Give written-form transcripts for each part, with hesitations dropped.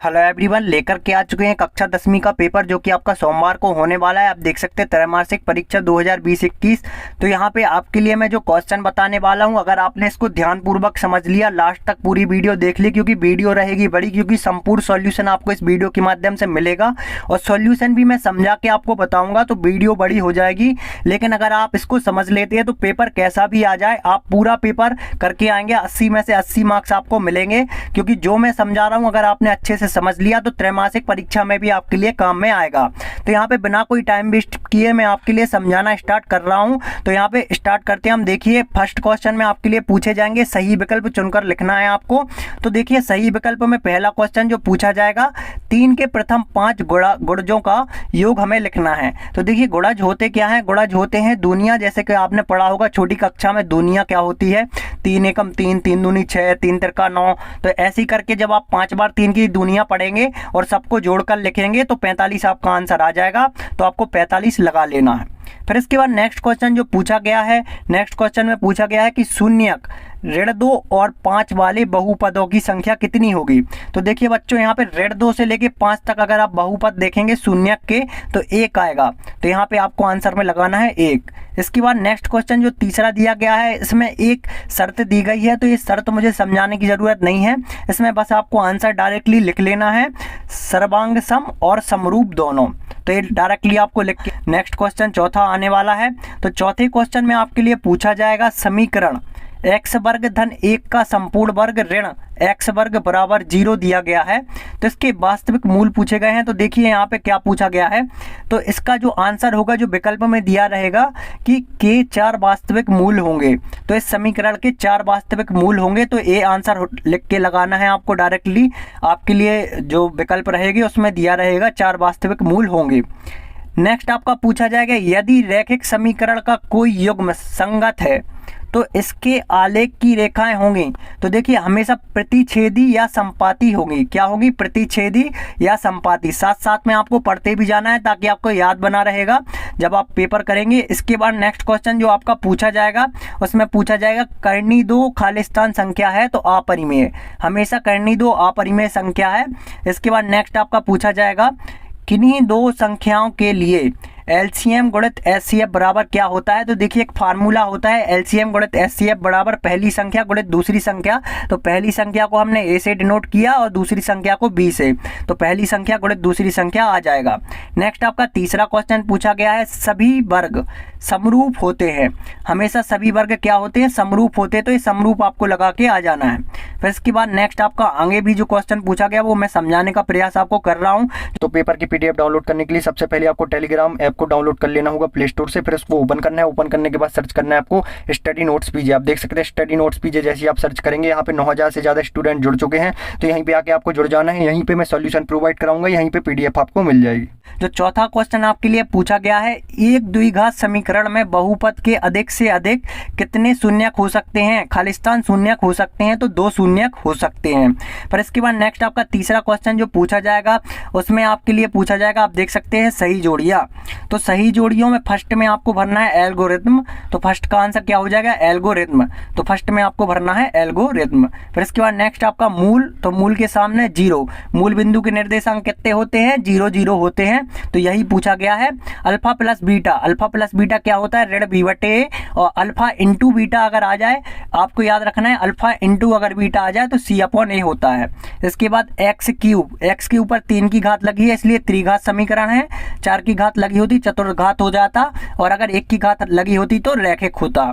Hello everyone, लेकर के आ चुके हैं कक्षा 10वीं का पेपर जो कि आपका सोमवार को होने वाला है। आप देख सकते हैं त्रैमासिक परीक्षा 2020-21। तो यहाँ पे आपके लिए मैं जो क्वेश्चन बताने वाला हूँ, अगर आपने इसको ध्यानपूर्वक समझ लिया, लास्ट तक पूरी वीडियो देख ली, क्योंकि वीडियो रहेगी बड़ी, क्योंकि संपूर्ण सॉल्यूशन आपको इस वीडियो के माध्यम से मिलेगा और सॉल्यूशन भी मैं समझा के आपको बताऊँगा, तो वीडियो बड़ी हो जाएगी। लेकिन अगर आप इसको समझ लेते हैं तो पेपर कैसा भी आ जाए आप पूरा पेपर करके आएंगे। 80 में से 80 मार्क्स आपको मिलेंगे, क्योंकि जो मैं समझा रहा हूँ अगर आपने अच्छे से समझ लिया तो त्रैमासिक परीक्षा में भी आपके लिए काम में आएगा। तो यहाँ पे बिना कोई टाइम वेस्ट किए मैं आपके लिए समझाना स्टार्ट कर रहा हूँ। तो यहाँ पे स्टार्ट करते हैं हम। देखिए, फर्स्ट क्वेश्चन में आपके लिए पूछे जाएंगे, सही विकल्प चुनकर लिखना है आपको। तो देखिए, सही विकल्प में पहला क्वेश्चन जो पूछा जाएगा, 3 के प्रथम 5 गुणजों का योग हमें लिखना है। तो देखिए, गुणज होते क्या है? गुणज होते हैं दुनिया, जैसे कि आपने पढ़ा होगा छोटी कक्षा में दुनिया क्या होती है, 3 एकम 3, 3 दूनी 6, 3 तिरका 9। तो ऐसे ही करके जब आप 5 बार 3 की दुनिया पढ़ेंगे और सबको जोड़कर लिखेंगे तो 45 आपका आंसर आ जाएगा। तो आपको 45 लगा लेना है। फिर इसके बाद नेक्स्ट क्वेश्चन जो पूछा गया है, नेक्स्ट क्वेश्चन में पूछा गया है कि शून्यक, ऋण 2 और 5 वाले बहुपदों की संख्या कितनी होगी। तो देखिए बच्चों, यहाँ पे ऋण 2 से लेके 5 तक अगर आप बहुपद देखेंगे शून्यक के तो 1 आएगा। तो यहाँ पे आपको आंसर में लगाना है 1। इसके बाद नेक्स्ट क्वेश्चन जो तीसरा दिया गया है, इसमें एक शर्त दी गई है। तो ये शर्त मुझे समझाने की ज़रूरत नहीं है, इसमें बस आपको आंसर डायरेक्टली लिख लेना है, सर्वांग सम और समरूप दोनों। तो ये डायरेक्टली आपको लिख के नेक्स्ट क्वेश्चन चौथा आने वाला है। तो चौथे क्वेश्चन में आपके लिए पूछा जाएगा समीकरण x वर्ग धन 1 का संपूर्ण वर्ग ऋण x वर्ग बराबर 0 दिया गया है। तो इसके वास्तविक मूल पूछे गए हैं। तो देखिए यहाँ पे क्या पूछा गया है, तो इसका जो आंसर होगा जो विकल्प में दिया रहेगा कि के 4 वास्तविक मूल होंगे। तो इस समीकरण के 4 वास्तविक मूल होंगे। तो ये आंसर लिख के लगाना है आपको डायरेक्टली। आपके लिए जो विकल्प रहेगी उसमें दिया रहेगा 4 वास्तविक मूल होंगे। नेक्स्ट आपका पूछा जाएगा, यदि रैखिक समीकरण का कोई युग्म संगत है तो इसके आलेख की रेखाएं होंगी। तो देखिए, हमेशा प्रतिच्छेदी या संपाती होगी। क्या होगी? प्रतिच्छेदी या संपाती। साथ साथ में आपको पढ़ते भी जाना है ताकि आपको याद बना रहेगा जब आप पेपर करेंगे। इसके बाद नेक्स्ट क्वेश्चन जो आपका पूछा जाएगा, उसमें पूछा जाएगा कर्णी 2 खालिस्तान संख्या है तो अपरिमेय। हमेशा कर्णी 2 अपरिमेय संख्या है। इसके बाद नेक्स्ट आपका पूछा जाएगा, किन्हीं 2 संख्याओं के लिए एलसीएम गुणित एचसीएफ बराबर क्या होता है। तो देखिए, एक फार्मूला होता है एलसीएम गुणित एचसीएफ बराबर पहली संख्या गुणित दूसरी संख्या। तो पहली संख्या को हमने ए से डिनोट किया और दूसरी संख्या को बी से। तो पहली संख्या गुणित दूसरी संख्या आ जाएगा। नेक्स्ट आपका तीसरा क्वेश्चन पूछा गया है, सभी वर्ग समरूप होते हैं। हमेशा सभी वर्ग क्या होते हैं? समरूप होते हैं। तो ये समरूप आपको लगा के आ जाना है। फिर इसके बाद नेक्स्ट आपका आगे भी जो क्वेश्चन पूछा गया वो मैं समझाने का प्रयास आपको कर रहा हूँ। तो पेपर की पीडीएफ डाउनलोड करने के लिए सबसे पहले आपको टेलीग्राम ऐप को डाउनलोड कर लेना होगा प्ले स्टोर से। फिर उसको ओपन करना है। ओपन करने के बाद सर्च करना है आपको स्टडी नोट्स पीजे। आप देख सकते हैं स्टडी नोट्स पीजे जैसे आप सर्च करेंगे, यहाँ पे 9000 से ज़्यादा स्टूडेंट जुड़ चुके हैं। तो यहीं पे आके आपको जुड़ जाना है। यहीं पे मैं सॉल्यूशन प्रोवाइड कराऊंगा, यहीं पे पीडीएफ आपको मिल जाएगी। जो चौथा क्वेश्चन आपके लिए पूछा गया है, एक द्विघात समीकरण में बहुपद के अधिक से अधिक कितने शून्यक हो सकते हैं? खालिस्तान शून्यक हो सकते हैं तो 2 शून्यक हो सकते हैं। फिर इसके बाद नेक्स्ट आपका तीसरा क्वेश्चन जो पूछा जाएगा, उसमें आपके लिए पूछा जाएगा, आप देख सकते हैं सही जोड़ियां। तो सही जोड़ियों में फर्स्ट में आपको भरना है एल्गोरिथम। तो फर्स्ट का आंसर क्या हो जाएगा? एल्गोरिथम। तो फर्स्ट में आपको भरना है एल्गोरिथम। फिर इसके बाद नेक्स्ट आपका मूल। तो मूल के सामने 0। मूल बिंदु के निर्देशांक कितने होते हैं? 0 0 होते हैं। तो यही पूछा गया है। Alpha plus beta. Alpha plus beta क्या होता है? ऋण b/a। और अल्फा इंटू बीटा अगर आ जाए, आपको याद रखना है अल्फा इंटू अगर बीटा आ जाए तो c/a होता है। इसके बाद एक्स क्यूब। एक्स के ऊपर 3 की घात लगी है इसलिए त्रिघात समीकरण है। 4 की घात लगी होती चतुर्घात हो जाता, और अगर 1 की घात लगी होती तो रैखिक होता।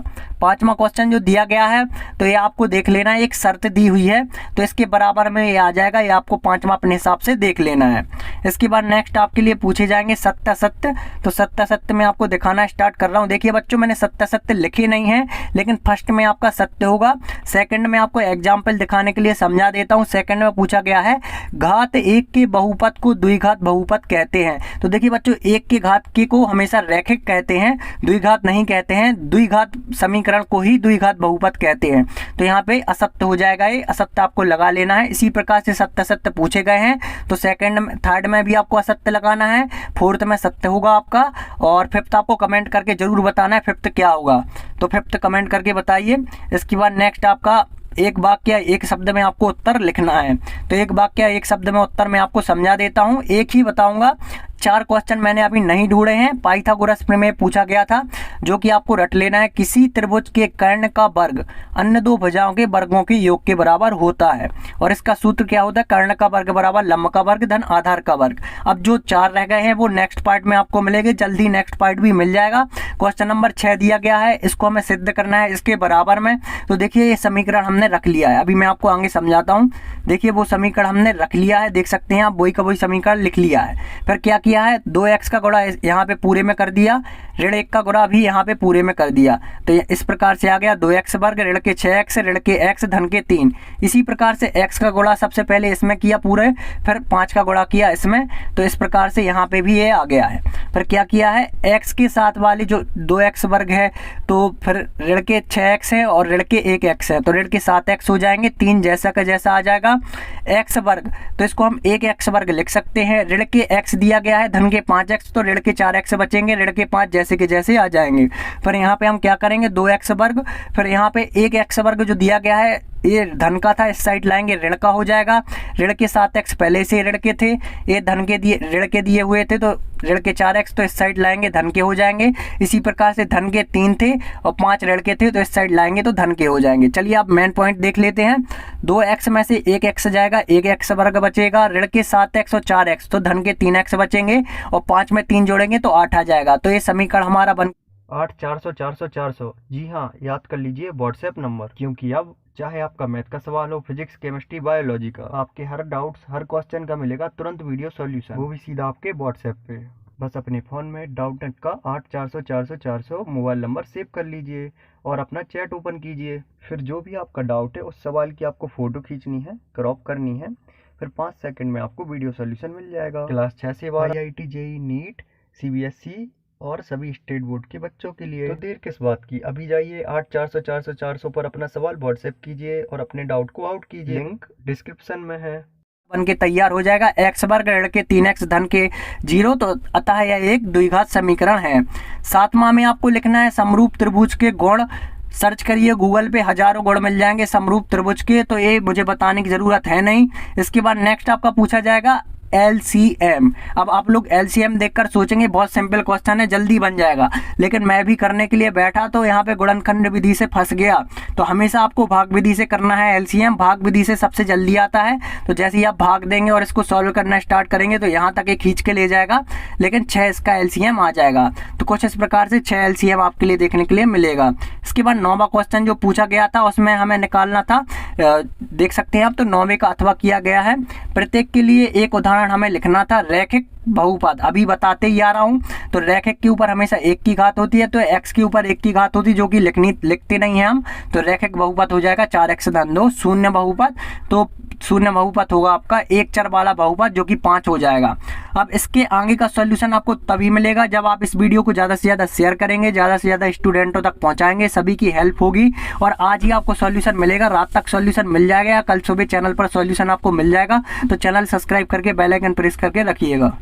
पांचवा क्वेश्चन जो दिया गया है, तो ये आपको देख लेना है, एक शर्त दी हुई है तो इसके बराबर में ये आ जाएगा। ये आपको पांचवा अपने हिसाब से देख लेना है। इसके बाद नेक्स्ट आपके लिए पूछे जाएंगे सत्यासत्य। तो सत्यासत्य में आपको दिखाना स्टार्ट कर रहा हूँ। देखिए बच्चों, मैंने सत्यासत्य लिखे नहीं है, लेकिन फर्स्ट में आपका सत्य होगा। सेकंड में आपको एग्जाम्पल दिखाने के लिए समझा देता हूँ। सेकंड में पूछा गया है, घात 1 के बहुपद को द्विघात बहुपद कहते हैं। तो देखिए बच्चों, 1 के घात के को हमेशा रैखिक कहते हैं, द्विघात नहीं कहते हैं। द्विघात समीकरण को ही द्विघात बहुपद कहते हैं। तो यहाँ पे असत्य हो जाएगा, ये असत्य आपको लगा लेना है। इसी प्रकार से सत्य सत्य पूछे गए हैं। तो सेकंड में, थर्ड में भी आपको असत्य लगाना है, फोर्थ में सत्य होगा आपका, और फिफ्थ आपको कमेंट करके जरूर बताना है फिफ्थ क्या होगा। तो फिफ्थ कमेंट करके बताइए। इसके बाद नेक्स्ट आपका एक वाक्य या एक शब्द में आपको उत्तर लिखना है। तो एक वाक्य या एक शब्द में उत्तर मैं आपको समझा देता हूँ, एक ही बताऊंगा। 4 क्वेश्चन मैंने अभी नहीं ढूंढे हैं, पाइथागोरस में पूछा गया था, जो कि आपको रट लेना है। किसी त्रिभुज के कर्ण का वर्ग अन्य 2 भुजाओं के वर्गों के योग के बराबर होता है, और इसका सूत्र क्या होता है? कर्ण का वर्ग बराबर लंब का वर्ग धन आधार का वर्ग। अब जो 4 रह गए हैं वो नेक्स्ट पार्ट में आपको मिलेंगे, जल्दी नेक्स्ट पार्ट भी मिल जाएगा। क्वेश्चन नंबर 6 दिया गया है, इसको हमें सिद्ध करना है इसके बराबर में। तो देखिए ये समीकरण हमने रख लिया है, अभी मैं आपको आगे समझाता हूँ। देखिए वो समीकरण हमने रख लिया है, देख सकते हैं आप, वही का वही समीकरण लिख लिया है। फिर क्या किया है? 2x का गुणा यहाँ पे पूरे में कर दिया, ऋण 1 का गुणा भी यहाँ पे पूरे में कर दिया। तो इस प्रकार से आ गया 2x वर्ग ऋण के 6x ऋण के x धन के 3। इसी प्रकार से x का गुणा सबसे पहले इसमें किया पूरे, फिर 5 का गुणा किया इसमें, तो इस प्रकार से यहाँ पे भी ये आ गया है। फिर क्या किया है? x के साथ वाली जो 2x वर्ग है, तो फिर ऋण के 6x है और ऋण के 1x है, तो ऋण के 7x हो जाएंगे, 3 जैसा का जैसा आ जाएगा। x वर्ग, तो इसको हम 1x वर्ग लिख सकते हैं। ऋण के x दिया गया है धन के 5x, तो ऋण के 4x बचेंगे, ऋण के 5 जैसे के जैसे आ जाएंगे। फिर यहाँ पे हम क्या करेंगे? 2x वर्ग, फिर यहाँ पे 1x वर्ग जो दिया गया है ये धन का था, इस साइड लाएंगे ऋण का हो जाएगा। ऋण के 7x पहले से ऋण के थे, ये धन के दिए ऋण के दिए हुए थे, तो ऋण के 4x तो इस साइड लाएंगे धन के हो जाएंगे। इसी प्रकार से धन के 3 थे और 5 ऋण के थे, तो इस साइड लाएंगे तो धन के हो जाएंगे। चलिए आप मेन पॉइंट देख लेते हैं। 2x में से 1x जाएगा, 1x वर्ग बचेगा, ऋण के 7x और 4x तो धन के 3x बचेंगे, और 5 में 3 जोड़ेंगे तो 8 आ जाएगा। तो ये समीकरण हमारा बन 8 400 400 400। जी हाँ, याद कर लीजिए व्हाट्सएप नंबर, क्योंकि अब चाहे आपका मैथ का सवाल हो, फिजिक्स, केमिस्ट्री, बायोलॉजी का, आपके हर डाउट्स, हर क्वेश्चन का मिलेगा तुरंत वीडियो सॉल्यूशन, वो भी सीधा आपके व्हाट्सएप पे। बस अपने फ़ोन में डाउटनेट का 8 400 400 400 मोबाइल नंबर सेव कर लीजिए और अपना चैट ओपन कीजिए। फिर जो भी आपका डाउट है उस सवाल की आपको फ़ोटो खींचनी है, क्रॉप करनी है, फिर 5 सेकंड में आपको वीडियो सॉल्यूशन मिल जाएगा। क्लास 6 से 12 IIT JEE नीट CBSE और सभी स्टेट बोर्ड के बच्चों के लिए। तो देर किस बात की, अभी जाइए 8 400 400 400 पर अपना सवाल व्हाट्सएप कीजिए और अपने डाउट को आउट कीजिए, लिंक डिस्क्रिप्शन में है। बन के तैयार हो जाएगा। x वर्ग ऋण के 3x धन के 0, तो अतः यह एक द्विघात समीकरण है। 7वां में आपको लिखना है समरूप त्रिभुज के गुण। सर्च करिए गूगल पे, हजारों गुण मिल जाएंगे समरूप त्रिभुज के, तो ये मुझे बताने की जरूरत है नहीं। इसके बाद नेक्स्ट आपका पूछा जाएगा LCM। अब आप लोग LCM देखकर सोचेंगे बहुत सिंपल क्वेश्चन है, जल्दी बन जाएगा, लेकिन मैं भी करने के लिए बैठा तो यहाँ पे गुणनखंड विधि से फंस गया। तो हमेशा आपको भाग विधि से करना है LCM, भाग विधि से सबसे जल्दी आता है। तो जैसे ही आप भाग देंगे और इसको सॉल्व करना स्टार्ट करेंगे तो यहाँ तक ये खींच के ले जाएगा, लेकिन 6 इसका LCM आ जाएगा। तो कुछ इस प्रकार से 6 LCM आपके लिए देखने के लिए मिलेगा। इसके बाद 9वां क्वेश्चन जो पूछा गया था उसमें हमें निकालना था, देख सकते हैं आप, तो 9वें का अथवा किया गया है। प्रत्येक के लिए एक उदाहरण हमें लिखना था। रैखिक बहुपद, अभी बताते ही आ रहा हूं। तो रैखिक के ऊपर हमेशा 1 की घात होती है, तो x के ऊपर 1 की घात होती है, जो कि लिखते नहीं है हम। तो रैखिक बहुपद हो जाएगा 4x धन 2। शून्य बहुपद, तो शून्य बहुपद होगा आपका एक चर वाला बहुपद, जो कि 5 हो जाएगा। अब इसके आगे का सॉल्यूशन आपको तभी मिलेगा जब आप इस वीडियो को ज़्यादा से ज़्यादा शेयर करेंगे, ज़्यादा से ज़्यादा स्टूडेंटों तक पहुंचाएंगे, सभी की हेल्प होगी। और आज ही आपको सॉल्यूशन मिलेगा, रात तक सॉल्यूशन मिल जाएगा, या कल सुबह चैनल पर सॉल्यूशन आपको मिल जाएगा। तो चैनल सब्सक्राइब करके बेल आइकन प्रेस करके रखिएगा।